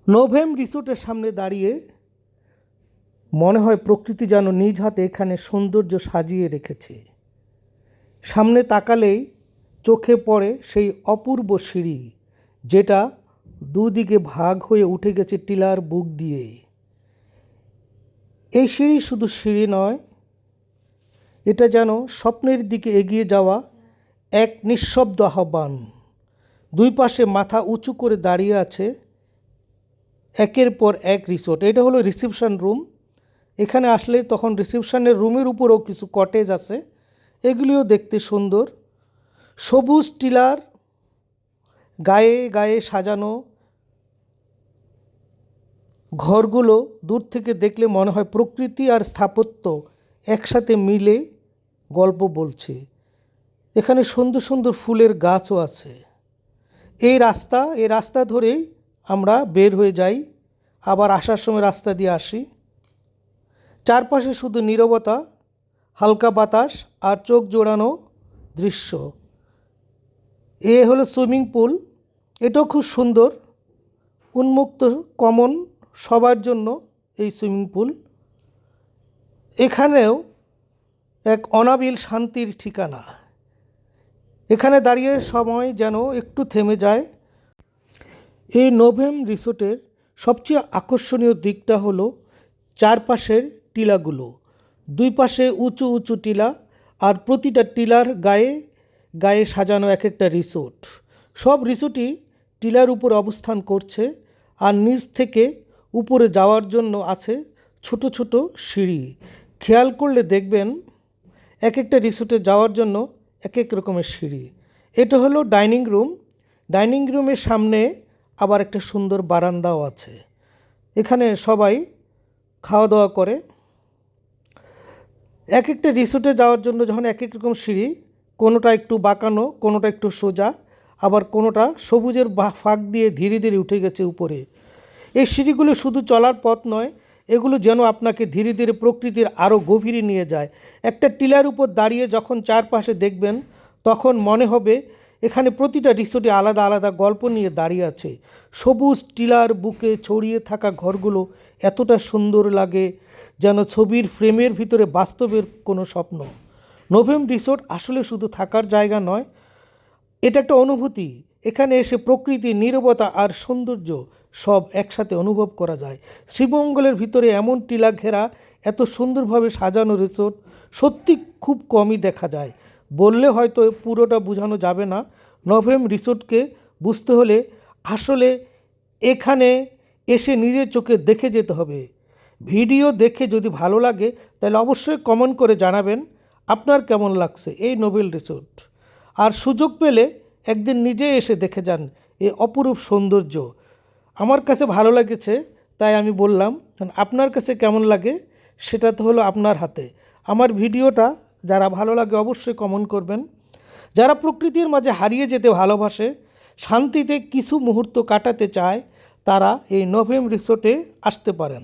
নোভেম রিসোর্টের সামনে দাঁড়িয়ে মনে হয় প্রকৃতি যেন নিজ হাতে এখানে সৌন্দর্য সাজিয়ে রেখেছে। সামনে তাকালেই চোখে পড়ে সেই অপূর্ব সিঁড়ি, যেটা দুদিকে ভাগ হয়ে উঠে গেছে টিলার বুক দিয়ে। এই সিঁড়ি শুধু সিঁড়ি নয়, এটা যেন স্বপ্নের দিকে এগিয়ে যাওয়া এক নিঃশব্দ আহ্বান। দুই পাশে মাথা উঁচু করে দাঁড়িয়ে আছে একের পর এক রিসোর্ট। এটা হলো রিসেপশন রুম। এখানে আসলে তখন রিসেপশনের রুমের উপরেও কিছু কটেজ আছে, এগুলিও দেখতে সুন্দর। সবুজ টিলার গায়ে গায়ে সাজানো ঘরগুলো দূর থেকে দেখলে মনে হয় প্রকৃতি আর স্থাপত্য একসাথে মিলে গল্প বলছে। এখানে সুন্দর সুন্দর ফুলের গাছও আছে। এই রাস্তা ধরেই আমরা বের হয়ে যাই, আবার আসার সময় রাস্তা দিয়ে আসি। চারপাশে শুধু নীরবতা, হালকা বাতাস আর চোখ জোড়ানো দৃশ্য। এ হলো সুইমিং পুল, এটাও খুব সুন্দর, উন্মুক্ত, কমন সবার জন্য এই সুইমিং পুল। এখানেও এক অনাবিল শান্তির ঠিকানা। এখানে দাঁড়িয়ে সময় যেন একটু থেমে যায়। এই নোভেম রিসোর্টের সবচেয়ে আকর্ষণীয় দিকটা হলো চারপাশের টিলাগুলো। দুই পাশে উঁচু উঁচু টিলা, আর প্রতিটা টিলার গায়ে গায়ে সাজানো এক একটা রিসোর্ট। সব রিসোর্টই টিলার উপর অবস্থান করছে, আর নিচ থেকে উপরে যাওয়ার জন্য আছে ছোট ছোট সিঁড়ি। খেয়াল করলে দেখবেন এক একটা রিসোর্টে যাওয়ার জন্য এক এক রকমের সিঁড়ি। এটা হলো ডাইনিং রুম। ডাইনিং রুমের সামনে আবার একটা সুন্দর বারান্দাও আছে। এখানে সবাই খাওয়া দাওয়া করে। এক একটা রিসোর্টে যাওয়ার জন্য যখন এক এক রকম সিঁড়ি, কোনোটা একটু বাঁকানো, কোনোটা একটু সোজা, আবার কোনোটা সবুজের ফাঁক দিয়ে ধীরে ধীরে উঠে গেছে উপরে। এই সিঁড়িগুলো শুধু চলার পথ নয়, এগুলো যেন আপনাকে ধীরে ধীরে প্রকৃতির আরও গভীরে নিয়ে যায়। একটা টিলার উপর দাঁড়িয়ে যখন চারপাশে দেখবেন, তখন মনে হবে এখানে প্রতিটা রিসোর্টে আলাদা আলাদা গল্প নিয়ে দাঁড়িয়ে আছে। সবুজ টিলার বুকে ছড়িয়ে থাকা ঘরগুলো এতটা সুন্দর লাগে, যেন ছবির ফ্রেমের ভিতরে বাস্তবের কোনো স্বপ্ন। নোভেম রিসোর্ট আসলে শুধু থাকার জায়গা নয়, এটা একটা অনুভূতি। এখানে এসে প্রকৃতি, নীরবতা আর সৌন্দর্য সব একসাথে অনুভব করা যায়। শ্রীমঙ্গলের ভিতরে এমন টিলা ঘেরা এত সুন্দরভাবে সাজানো রিসোর্ট সত্যি খুব কমই দেখা যায়। বললে হয়তো পুরোটা বোঝানো যাবে না। নোভেম রিসোর্টকে বুঝতে হলে আসলে এখানে এসে নিজের চোখে দেখে যেতে হবে। ভিডিও দেখে যদি ভালো লাগে তাহলে অবশ্যই কমেন্ট করে জানাবেন আপনার কেমন লাগছে এই নোভেম রিসোর্ট। আর সুযোগ পেলে একদিন নিজে এসে দেখে যান এই অপরূপ সৌন্দর্য। আমার কাছে ভালো লেগেছে, তাই আমি বললাম। আপনার কাছে কেমন লাগে সেটা তো হলো আপনার হাতে। আমার ভিডিওটা যারা ভালো লাগে অবশ্যই কমেন্ট করবেন। যারা প্রকৃতির মাঝে হারিয়ে যেতে ভালোবাসে, শান্তিতে কিছু মুহূর্ত কাটাতে চায়, তারা এই নোভেম রিসোর্টে আসতে পারেন।